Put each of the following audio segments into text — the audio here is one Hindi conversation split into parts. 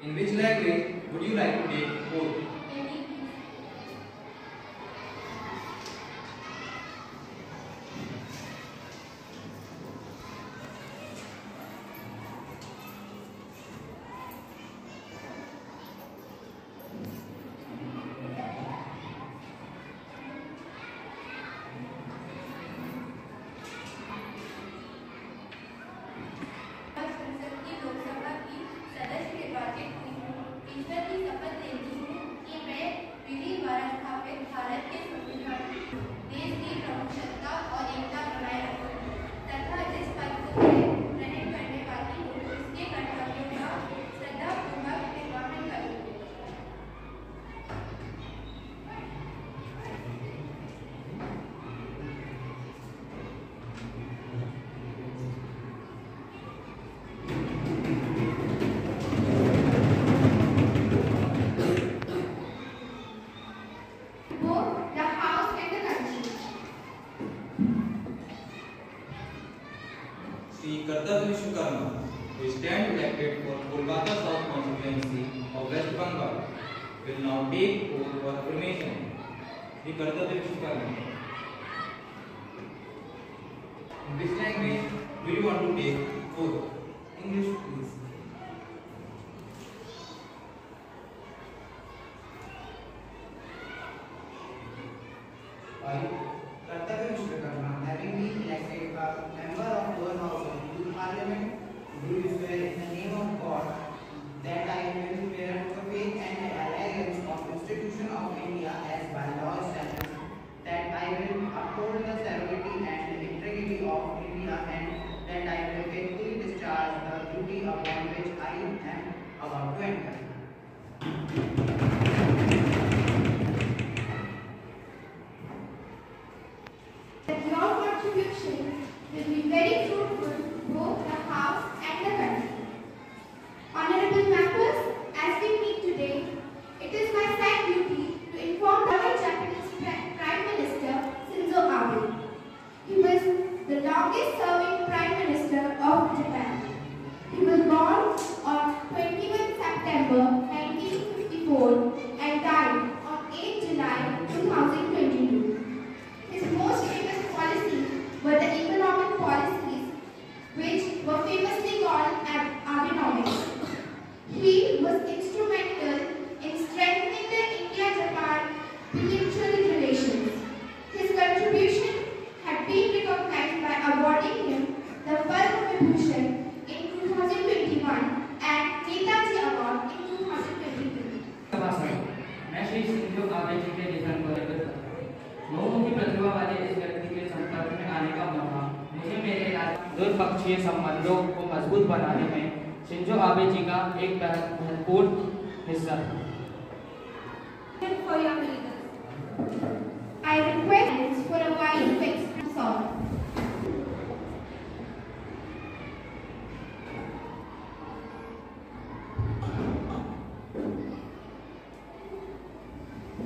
In which language would you like to take both? Sri Kartavya Vishwakarma, who stand elected for Kolkata South constituency of West Bengal, will now take oath for affirmation. Sri Kartavya Vishwakarma. In which language do you want to take oath? English, please. I, Kartavya Vishwakarma, having been elected a member of Lower House of Youth Parliament, do swear in the name of God that I will bear faith and allegiance of the Constitution of India as by law established, that I will uphold the sovereignty and integrity of India, and that I will faithfully discharge the duty upon which I am about to enter. Your contribution will be very fruitful to both the House and the country. Honorable members, as we meet today, it is my sad duty to inform the Japanese Prime Minister Shinzo Abe. He was the longest serving Prime Minister of Japan. He was born on 21 September 1954 and died on 8 July 2022. His most famous policies were the economic policies, which were famously called Abenomics. He was instrumental in strengthening the India-Japan bilateral relations. His contribution had been recognized by awarding him the Padma Vibhushan in 2021 and Netaji Award in 2022. मैं श्री शिंजो आबे जी के निधन को लेकर बहुमुखी प्रतिभा वाले इस व्यक्ति के संपर्क में आने का मौका मुझे मेरे द्विपक्षीय संबंधों को मजबूत बनाने में शिंजो आबे जी का एक महत्वपूर्ण हिस्सा है। I request for a while to express all.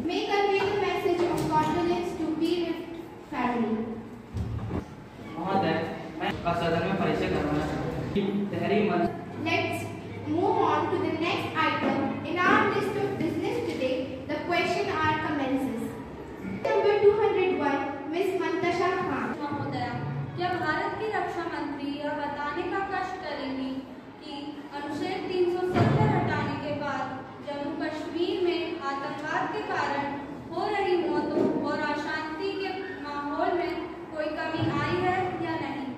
May convey the message of condolence to bereaved family. महोदय, मैं का सदन में परिचय करवाना चाहूँगा। तहरी मन। Let's move on to the next item in our list of business today. The question hour commences. Number 201, Miss Mantasha Khan. महोदय, क्या भारत की रक्षा मंत्री यह बताने का कष्ट करेंगी कि अनुच्छेद 370 हटाने के बाद जम्मू कश्मीर में आतंकवाद के कारण हो रही मौतों और अशांति के माहौल में कोई कमी आई है या नहीं?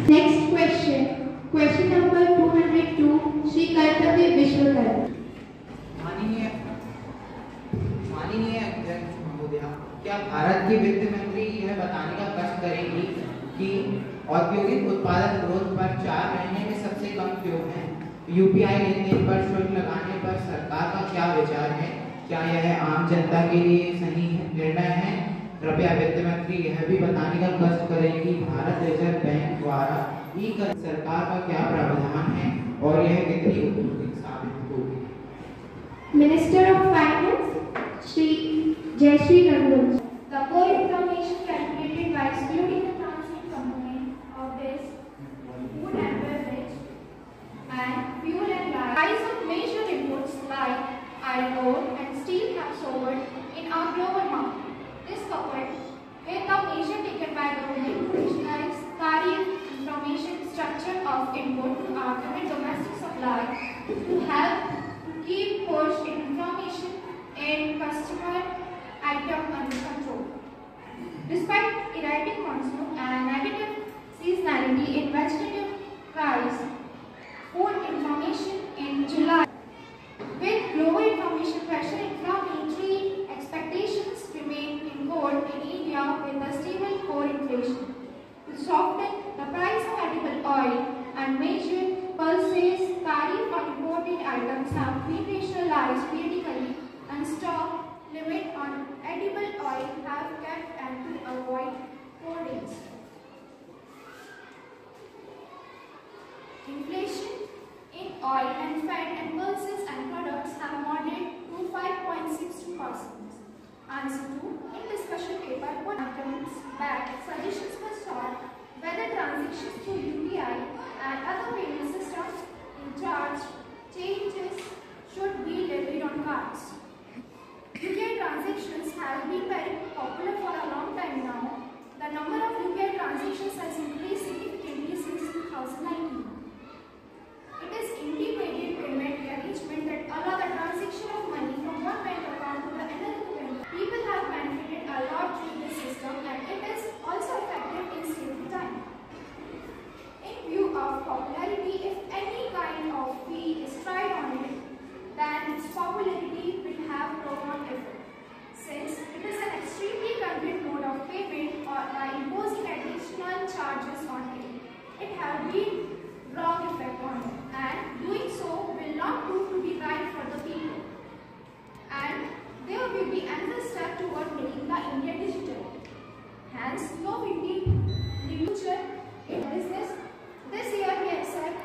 Next question. Question number 202. Shri Kartavya Vishwakarma. माननीय अध्यक्ष महोदया, क्या भारत की वित्त मंत्री यह बताने का कष्ट करेगी कि औद्योगिक उत्पादन ग्रोथ पर 4 महीने में सबसे कम क्यों है? यूपीआई लेनदेन पर शुल्क लगाने पर सरकार का क्या विचार है? क्या यह आम जनता के लिए सही निर्णय है? कृपया वित्त मंत्री यह भी बताने का कष्ट करें कि भारत रिजर्व बैंक द्वारा ई कर सरकार का क्या प्रावधान है और यह कितनी उपयोगी साबित होगी? Minister of Finance, Shri Jayashree Raghuvanshi. The core information calculated by excluding the transit component of this food and beverage and fuel and light. Price of major inputs like iron ore and steel have soared in our global market. This coupled with the measure taken by government to rationalize tariff information structure of input to augment domestic supply to help keep push information and customer item under control. Despite erratic monsoon and negative seasonality in vegetative price, food information in July, with global information pressure, inflammatory expectations remain in court in India with a stable core inflation. To soften the price of edible oil and major pulses, tariff on imported items have been rationalized periodically and stock limit on edible oil have kept and to avoid hoardings. Inflation in oil and fat and pulses and products have moderated to 5.62%. Answer 2. In the special paper, put items back suggestions were sought whether transactions through UPI and other payment systems in charge changes should be levied on cards. UPI transactions have been very popular for a long time now. The number of UPI transactions has increased significantly since 2019. It is integrated payment arrangement that allow the transaction of money from one bank account to the another bank. People have benefited a lot through this system and it is also effective in saving time. In view of popularity, if any kind of fee is tried on it, then its popularity will have prolonged effect. Since it is an extremely convenient mode of payment or by imposing additional charges on it, it has been wrong effect on it, and doing so will not prove to be right for the people. And there will be another step toward making the India digital. Hence, though we need the future in business, this year we accept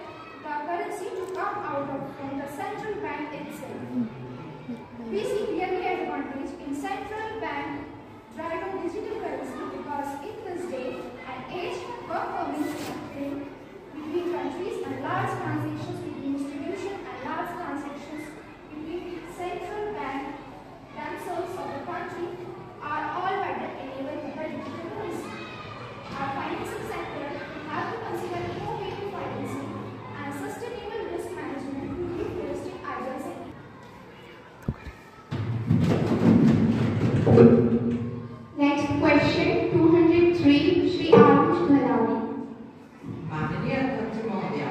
the currency to come out from the central bank itself. We see clearly advantage in central bank driven digital currency because in this day and age, work permits happening between countries and large transactions between institutions and large transactions between central bank themselves of the country are all better enabled by digital currency. Our financial sector will have to consider innovative financing and sustainable risk management to keep realistic ideas in. Next question 203 Shri Arush Bhalani. माननीय अध्यक्ष महोदया,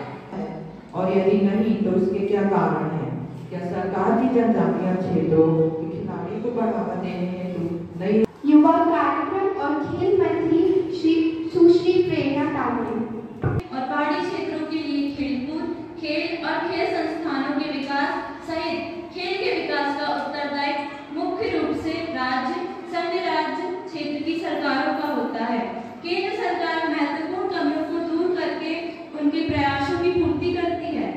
और यदि नहीं तो उसके क्या कारण हैं? क्या सरकार की जनजातीय क्षेत्रों के खिलाड़ियों को बढ़ावा देने हेतु नई युवा कार्यक्रम और खेल मंत्री श्री सुश्री प्रेरणा तावड़े और पहाड़ी क्षेत्रों के लिए खेलकूद, खेल और खेल संस्थानों के विकास सहित खेल के विकास का उत्तरदायित्व मुख्य रूप से राज्य, संघ राज्य क्षेत्र की सरकारों का होता है। केंद्र सरकार महत्वपूर्ण कमियों को दूर करके उनके प्रयासों की पूर्ति करती है।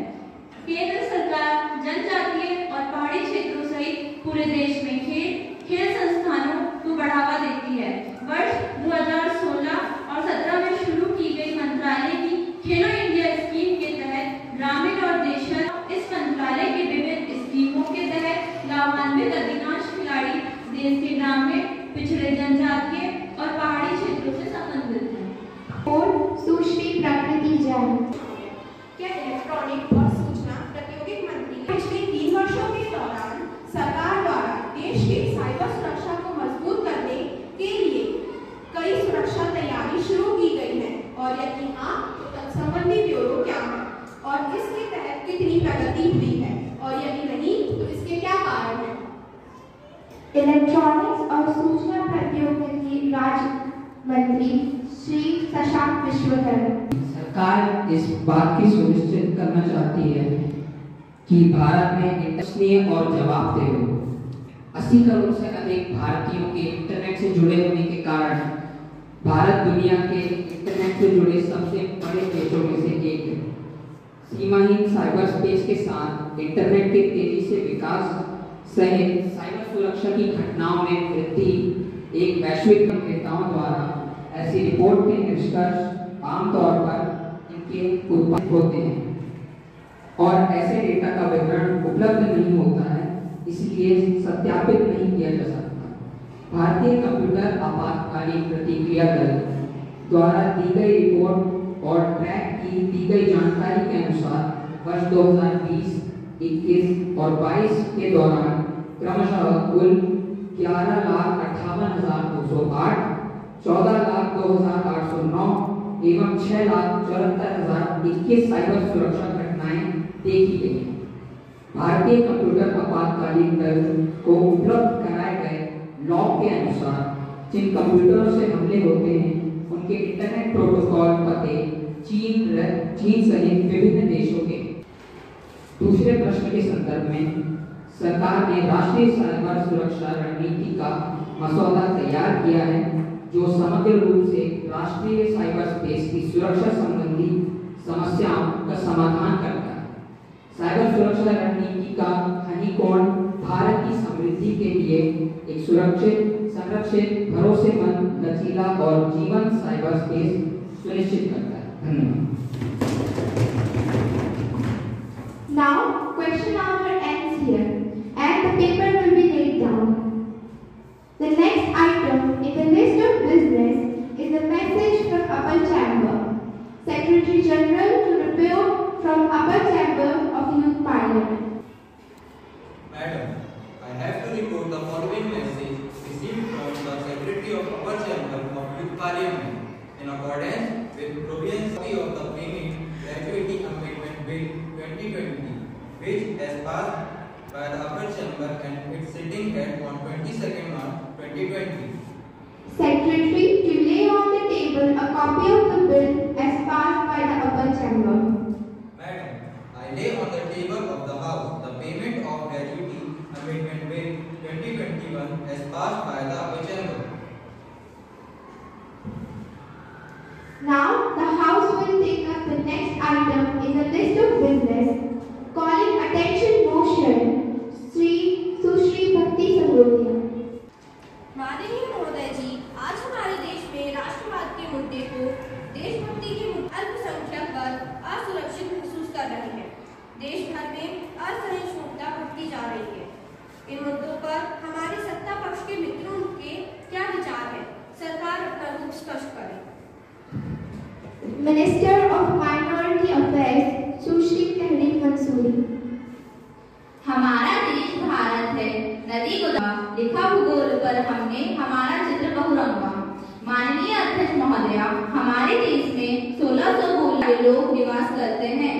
केंद्र सरकार जनजातीय और पहाड़ी क्षेत्रों सहित पूरे देश में खेल संस्थानों को बढ़ावा और इसके तहत कितनी प्रगति हुई है, और यदि नहीं तो इसके क्या कारण हैं? इलेक्ट्रॉनिक्स और सूचना प्रौद्योगिकी राज्य मंत्री श्री शशांक विश्वकर्मा। सरकार इस बात की सुनिश्चित करना चाहती है कि भारत में विश्वसनीय और जवाबदेह हो। 80 करोड़ से अधिक भारतीयों के इंटरनेट से जुड़े होने के कारण भारत दुनिया के इंटरनेट से जुड़े सबसे बड़े देशों में से एक है। सीमाहीन साइबर स्पेस के साथ इंटरनेट के तेजी से विकास सहित साइबर सुरक्षा की घटनाओं में वृद्धि एक वैश्विक नेताओं द्वारा ऐसी रिपोर्ट के निष्कर्ष आमतौर पर इनके उत्पन्न होते हैं और ऐसे डेटा का विवरण उपलब्ध नहीं होता है, इसलिए सत्यापित नहीं किया जा सकता। भारतीय कंप्यूटर आपातकालीन प्रतिक्रिया दल द्वारा दी गई रिपोर्ट और ट्रैक की दी गई जानकारी के अनुसार वर्ष 2020, 21 और 22 के दौरान क्रमशः कुल 11,58,208, 14,02,809 एवं 6,74,021 साइबर सुरक्षा घटनाएं देखी गई हैं। भारतीय कंप्यूटर आपातकालीन दल को उपलब्ध कराए गए लॉग के अनुसार जिन कंप्यूटरों से हमले होते हैं उनके इंटरनेट प्रोटोकॉल पते चीन सहित विभिन्न देशों के। दूसरे प्रश्न के संदर्भ में सरकार ने राष्ट्रीय साइबर सुरक्षा रणनीति का मसौदा तैयार किया है, जो समग्र रूप से राष्ट्रीय साइबर स्पेस की सुरक्षा संबंधी समस्याओं का समाधान करता है। साइबर सुरक्षा रणनीति का दृष्टिकोण भारत की समृद्धि के लिए एक सुरक्षित, संरक्षित, भरोसेमंद, लचीला और जीवंत साइबर स्पेस सुनिश्चित करता है। धन्यवाद। Now, question hour ends here, and the paper will be laid down. The next item in the list of business is a message from Upper Chamber. Secretary General to report from Upper Chamber of Youth Parliament. Madam, I have to report the following message received from the Secretary of Upper Chamber of Youth Parliament in accordance with provisions of the Payment Gratuity Amendment Bill 2020, which has passed by the Upper Chamber and its sitting held on 22nd March 2020. Secretary to lay on the table a copy of the bill as passed by the Upper Chamber. Madam, I lay on the table of the House the Payment of Gratuity Amendment Bill 2021 as passed by the Upper Chamber. Now, the House will take up the next item in the list of business, calling attention motion सुश्री भक्ति संगोतिया। माननीय महोदय जी, आज हमारे देश में राष्ट्रवाद के मुद्दे को देशभक्ति के अल्पसंख्यक वर्ग असुरक्षित महसूस कर रहे हैं। देश भर में असहिष्णुता बढ़ती जा रही है। इन मुद्दों पर हमारे सत्ता पक्ष के मित्रों के क्या विचार है? सरकार अपना रुख स्पष्ट करे। मिनिस्टर ऑफ माइनॉरिटी अफेयर्स सुश्री तहरीक मंसूरी। हमारा देश भारत है, नदी को लिखा भूगोल पर हमने हमारा चित्र बहुरंगा। माननीय अध्यक्ष महोदय, हमारे देश में 1600 बोलने लोग निवास करते हैं।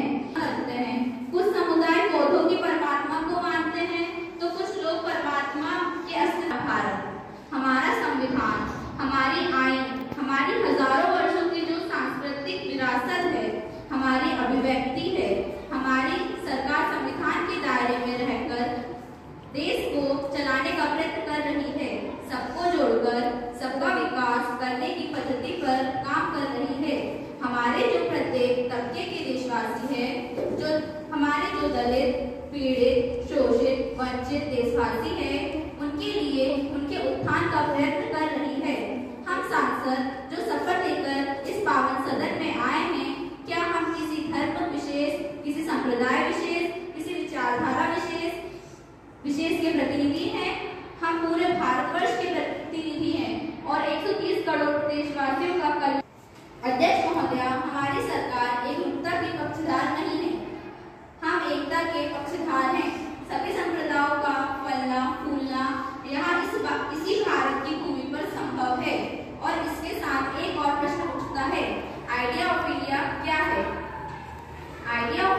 कुछ समुदाय पौधों की परमात्मा को मानते हैं, तो कुछ लोग परमात्मा के अस्तित्व। भारत हमारा संविधान, हमारी आईन, हमारी हजारों वर्षों की जो सांस्कृतिक विरासत है, हमारी अभिव्यक्ति है। हमारी सरकार संविधान के दायरे में रहकर देश को चलाने का प्रयत्न कर रही है। सबको जोड़कर सबका विकास करने की पद्धति पर काम कर रही है। हमारे जो प्रत्येक तबके के देशवासी हैं, जो हमारे जो दलित, पीड़ित, शोषित, वंचित देशवासी हैं, उनके लिए उनके उत्थान का प्रयत्न कर रही है। हम सांसद जो शपथ लेकर इस पावन सदन में आए हैं, क्या हम किसी धर्म विशेष, किसी संप्रदाय विशेष, किसी विचारधारा विशेष के प्रतिनिधि हैं? हम पूरे भारतवर्ष के प्रतिनिधि हैं और 130 करोड़ देशवासियों का कल्याण। अध्यक्ष महोदय, हमारी सरकार एकता के पक्षधर नहीं है, हम एकता के पक्षधर हैं। सभी संप्रदायों का फलना फूलना यहाँ इसी भारत की भूमि पर संभव है। और इसके साथ एक और प्रश्न उठता है, आइडिया ऑफ इंडिया क्या है? आइडिया ऑफ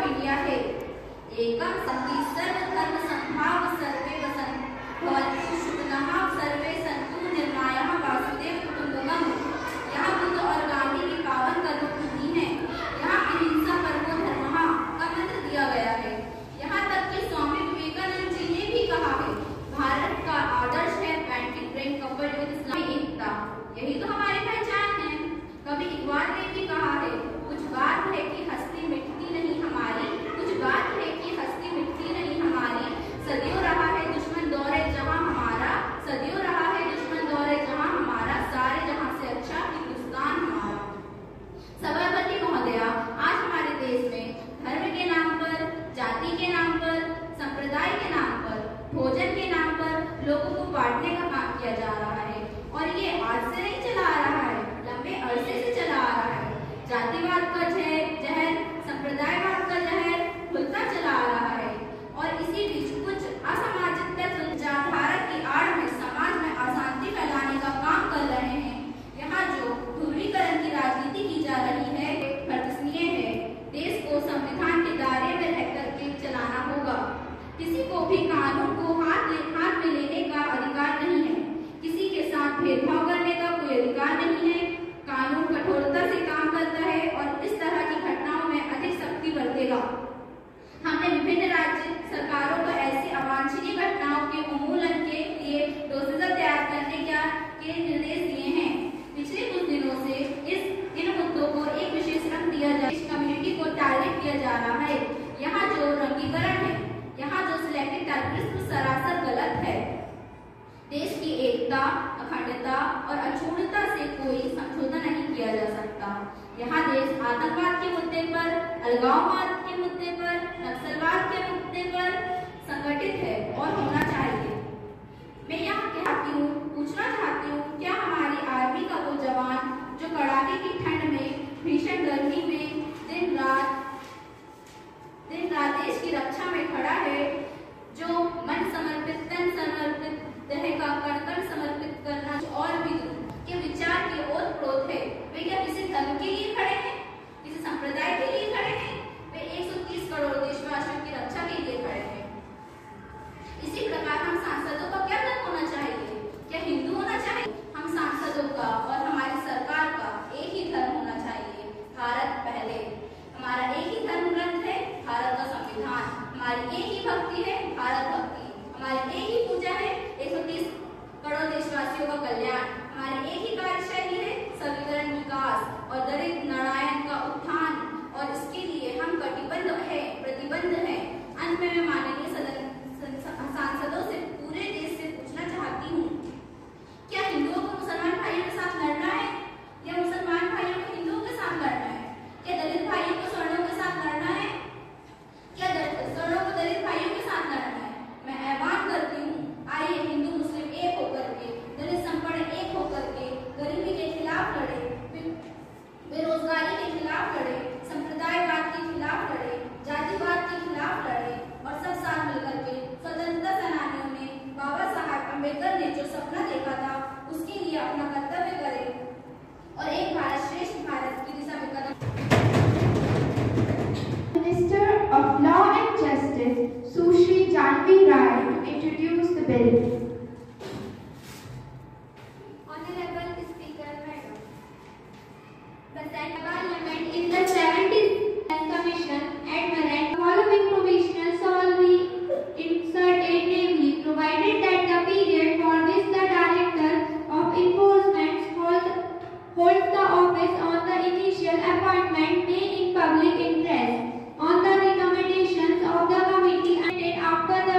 अलगाववाद के मुद्दे पर, नक्सलवाद के मुद्दे पर संगठित है और होना चाहिए। मैं यहाँ पूछना चाहती हूँ, क्या हमारी आर्मी का वो जवान जो कड़ाके की ठंड में, भीषण गर्मी में दिन रात देश की रक्षा में खड़ा है, जो मन समर्पित, तन समर्पित, देह का कण समर्पित करना और भी के विचार के ओत-प्रोत है, वे क्या किसी धर्म के लिए खड़े हैं, किसी संप्रदाय के लिए खड़े हैं? वे 130 करोड़ देशवासियों की रक्षा के लिए खड़े हैं। इसी प्रकार हम सांसदों का क्या धर्म होना चाहिए? क्या हिंदू होना चाहिए? हम सांसदों का और हमारी सरकार का एक ही धर्म होना चाहिए, भारत पहले। हमारा एक ही धर्म ग्रंथ है, भारत का संविधान। हमारी एक ही भक्ति है, भारत भक्ति। हमारी एक ही पूजा है, 130 करोड़ देशवासियों का कल्याण। हमारी एक ही कार्यशैली है, सवीकरण विकास और दलित नारायण का उत्थान, और इसके लिए हम कटिबद्ध है, प्रतिबद्ध है। अंत में मैं माननीय सांसदों से पूरे देश से पूछना चाहती हूँ, क्या हिंदुओं को मुसलमान भाइयों के साथ लड़ना है या मुसलमान भाइयों को हिंदुओं के साथ लड़ना है? क्या दलित भाइयों को स्वर्णों के साथ लड़ना है? क्या स्वर्णों को दलित भाइयों के साथ लड़ना है? मैं आह्वान करती हूँ, आइए हिंदू मुस्लिम एक होकर के, दलित संपन्न एक होकर के गरीबी के खिलाफ लड़े, बेरोजगारी के खिलाफ लड़े, संप्रदायवाद के खिलाफ लड़े, जातिवाद के खिलाफ लड़े, और सब साथ मिलकर के स्वतंत्रता सेनानियों ने, बाबा साहब अम्बेडकर ने जो सपना देखा था, उसके लिए अपना कर्तव्य करें और एक भारत श्रेष्ठ भारत की दिशा में कदम। Minister of Law and Justice, Sushri Janvi Rai, to introduce the bill. Honorable Speaker, Madam. The Central Parliament in the 70th Commission admitted following provisions shall be inserted, namely, provided that the period for which the Director of Enforcement holds the office on the initial appointment may in public interest on the recommendations of the committee and after the